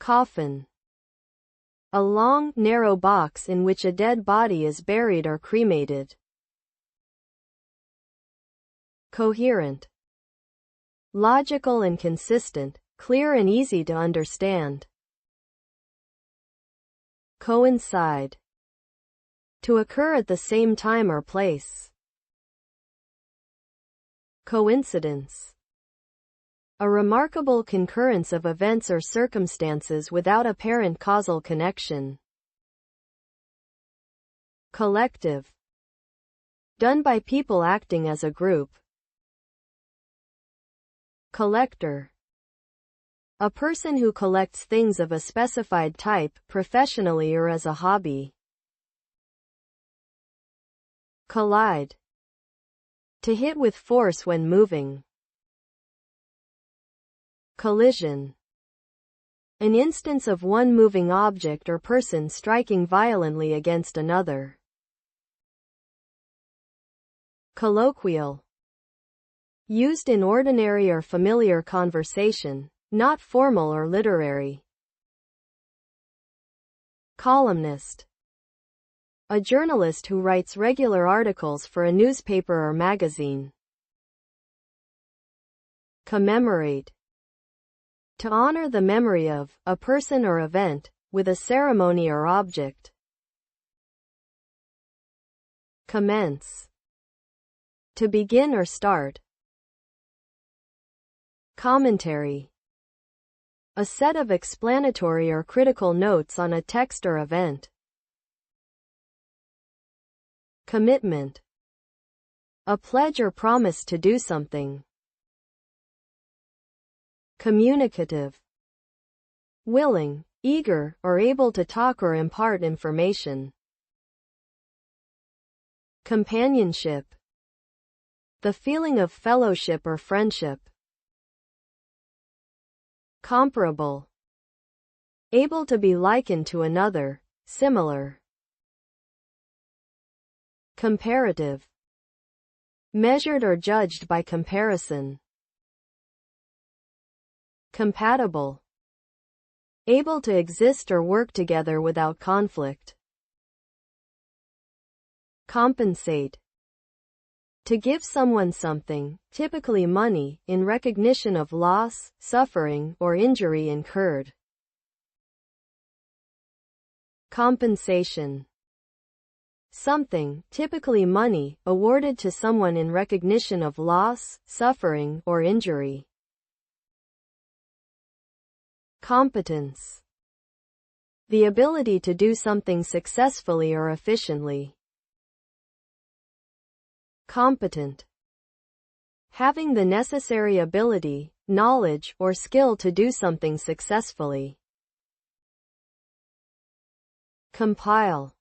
Coffin. A long, narrow box in which a dead body is buried or cremated. Coherent. Logical and consistent, clear and easy to understand. Coincide. To occur at the same time or place. Coincidence. A remarkable concurrence of events or circumstances without apparent causal connection. Collective. Done by people acting as a group. Collector. A person who collects things of a specified type, professionally or as a hobby. Collide. To hit with force when moving. Collision. An instance of one moving object or person striking violently against another. Colloquial. Used in ordinary or familiar conversation, not formal or literary. Columnist. A journalist who writes regular articles for a newspaper or magazine. Commemorate. To honor the memory of a person or event, with a ceremony or object. Commence. To begin or start. Commentary. A set of explanatory or critical notes on a text or event. Commitment. A pledge or promise to do something. Communicative. Willing, eager, or able to talk or impart information. Companionship. The feeling of fellowship or friendship. Comparable. Able to be likened to another, similar. Comparative. Measured or judged by comparison. Compatible. Able to exist or work together without conflict. Compensate. To give someone something, typically money, in recognition of loss, suffering, or injury incurred. Compensation. Something, typically money, awarded to someone in recognition of loss, suffering, or injury. Competence. The ability to do something successfully or efficiently. Competent. Having the necessary ability, knowledge, or skill to do something successfully. Compile.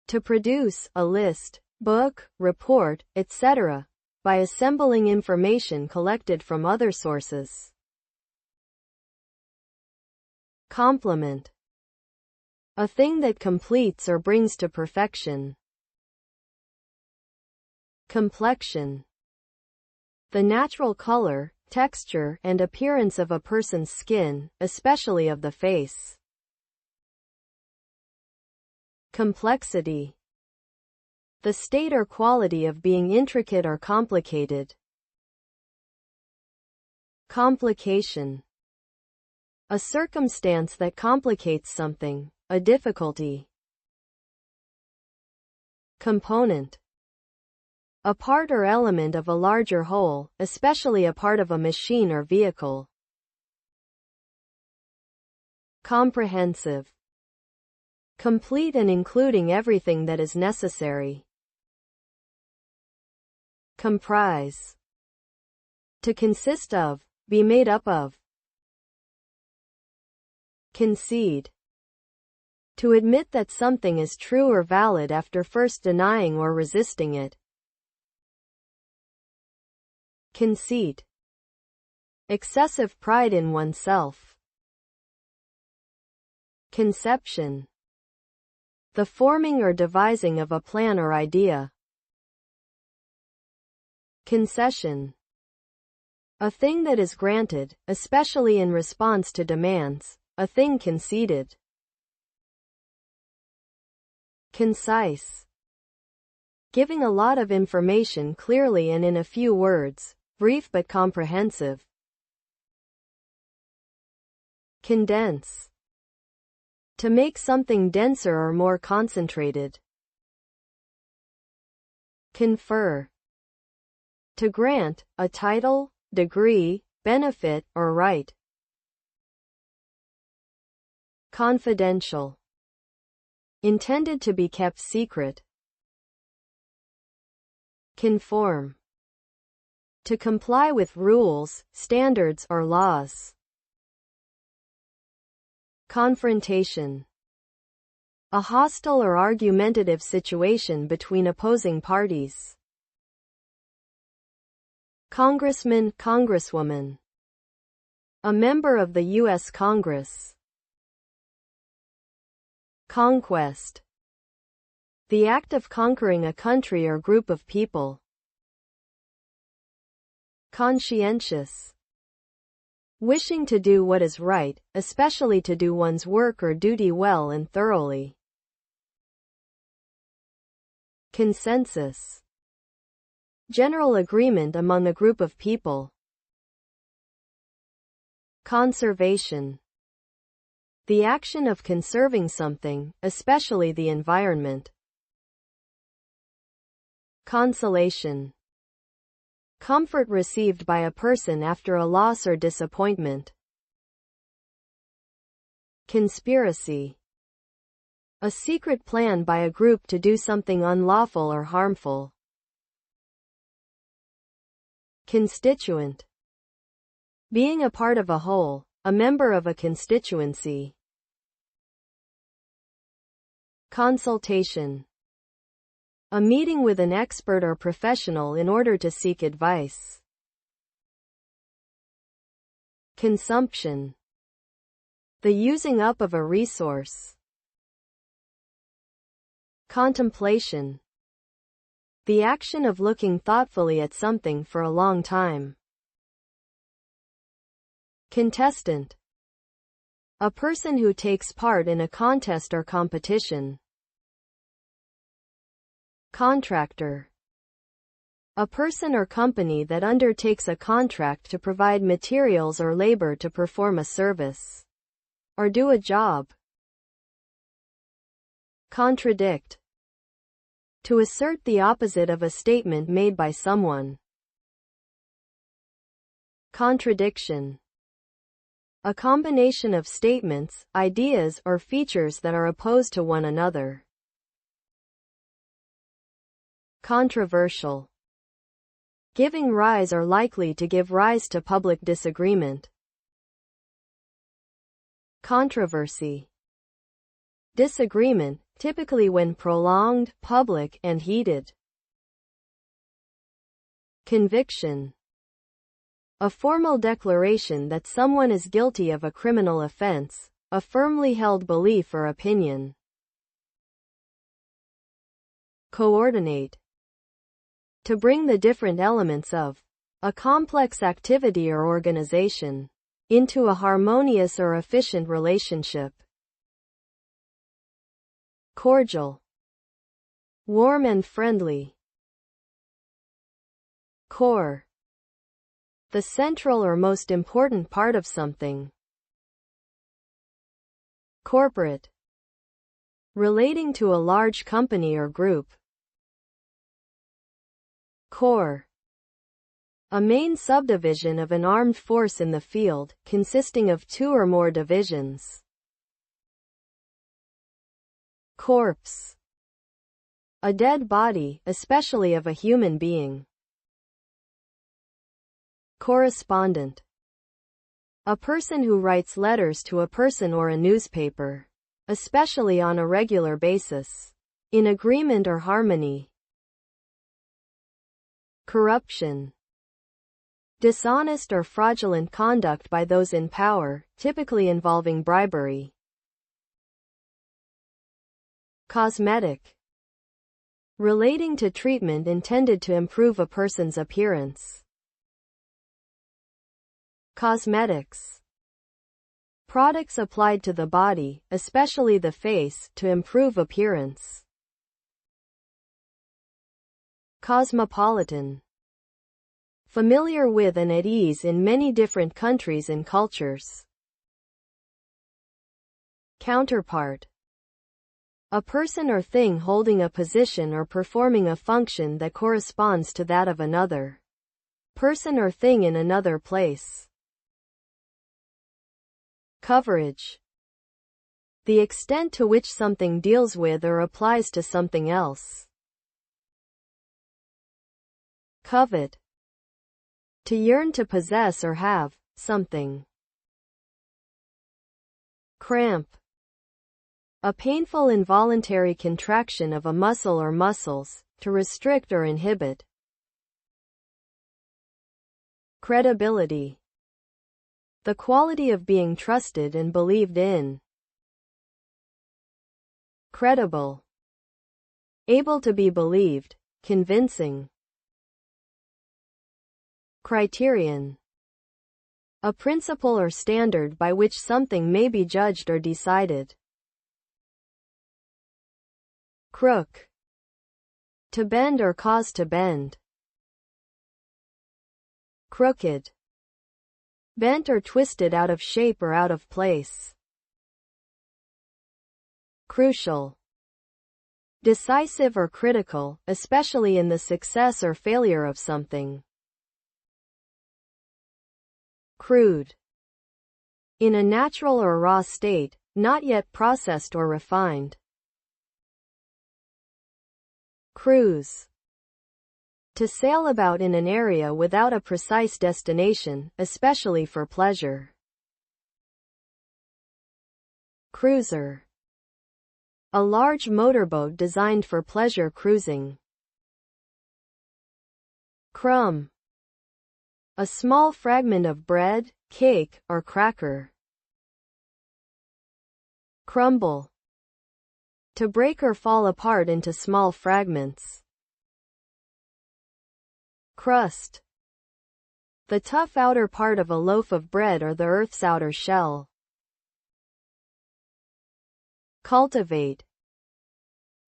To produce a list, book, report, etc., by assembling information collected from other sources. Complement. A thing that completes or brings to perfection. Complexion. The natural color, texture, and appearance of a person's skin, especially of the face. Complexity. The state or quality of being intricate or complicated. Complication. A circumstance that complicates something, a difficulty. Component. A part or element of a larger whole, especially a part of a machine or vehicle. Comprehensive. Complete and including everything that is necessary. Comprise. To consist of, be made up of. Concede. To admit that something is true or valid after first denying or resisting it. Conceit. Excessive pride in oneself. Conception. The forming or devising of a plan or idea. Concession. A thing that is granted, especially in response to demands, a thing conceded. Concise. Giving a lot of information clearly and in a few words, brief but comprehensive. Condense. To make something denser or more concentrated. Confer. To grant, a title, degree, benefit, or right. Confidential. Intended to be kept secret. Conform. To comply with rules, standards, or laws. Confrontation. A hostile or argumentative situation between opposing parties. Congressman, Congresswoman. A member of the U.S. Congress. Conquest. The act of conquering a country or group of people. Conscientious. Wishing to do what is right, especially to do one's work or duty well and thoroughly. Consensus. General agreement among a group of people. Conservation. The action of conserving something, especially the environment. Consolation. Comfort received by a person after a loss or disappointment. Conspiracy. A secret plan by a group to do something unlawful or harmful. Constituent. Being a part of a whole, a member of a constituency. Consultation. A meeting with an expert or professional in order to seek advice. Consumption. The using up of a resource. Contemplation. The action of looking thoughtfully at something for a long time. Contestant. A person who takes part in a contest or competition. Contractor. A person or company that undertakes a contract to provide materials or labor to perform a service or do a job. Contradict. To assert the opposite of a statement made by someone. Contradiction. A combination of statements, ideas, or features that are opposed to one another. Controversial. Giving rise or likely to give rise to public disagreement. Controversy. Disagreement, typically when prolonged, public, and heated. Conviction. A formal declaration that someone is guilty of a criminal offense, a firmly held belief or opinion. Coordinate. To bring the different elements of a complex activity or organization into a harmonious or efficient relationship. Cordial. Warm and friendly. Core. The central or most important part of something. Corporate. Relating to a large company or group. Corps. A main subdivision of an armed force in the field, consisting of 2 or more divisions. Corpse. A dead body, especially of a human being. Correspondent. A person who writes letters to a person or a newspaper, especially on a regular basis, in agreement or harmony. Corruption. Dishonest or fraudulent conduct by those in power, typically involving bribery. Cosmetic. Relating to treatment intended to improve a person's appearance. Cosmetics. Products applied to the body, especially the face, to improve appearance. Cosmopolitan. Familiar with and at ease in many different countries and cultures. Counterpart. A person or thing holding a position or performing a function that corresponds to that of another person or thing in another place. Coverage. The extent to which something deals with or applies to something else. Covet. To yearn to possess or have something. Cramp. A painful involuntary contraction of a muscle or muscles, to restrict or inhibit. Credibility. The quality of being trusted and believed in. Credible. Able to be believed, convincing. Criterion. A principle or standard by which something may be judged or decided. Crook. To bend or cause to bend. Crooked. Bent or twisted out of shape or out of place. Crucial. Decisive or critical, especially in the success or failure of something. Crude. In a natural or raw state, not yet processed or refined. Cruise. To sail about in an area without a precise destination, especially for pleasure. Cruiser. A large motorboat designed for pleasure cruising. Crumb. A small fragment of bread, cake, or cracker. Crumble. To break or fall apart into small fragments. Crust. The tough outer part of a loaf of bread or the earth's outer shell. Cultivate.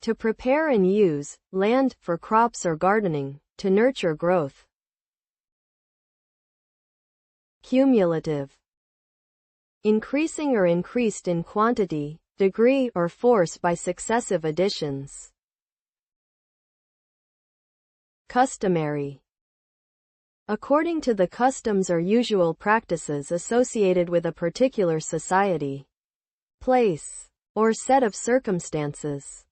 To prepare and use land for crops or gardening, to nurture growth. Cumulative. Increasing or increased in quantity, degree, or force by successive additions. Customary. According to the customs or usual practices associated with a particular society, place, or set of circumstances.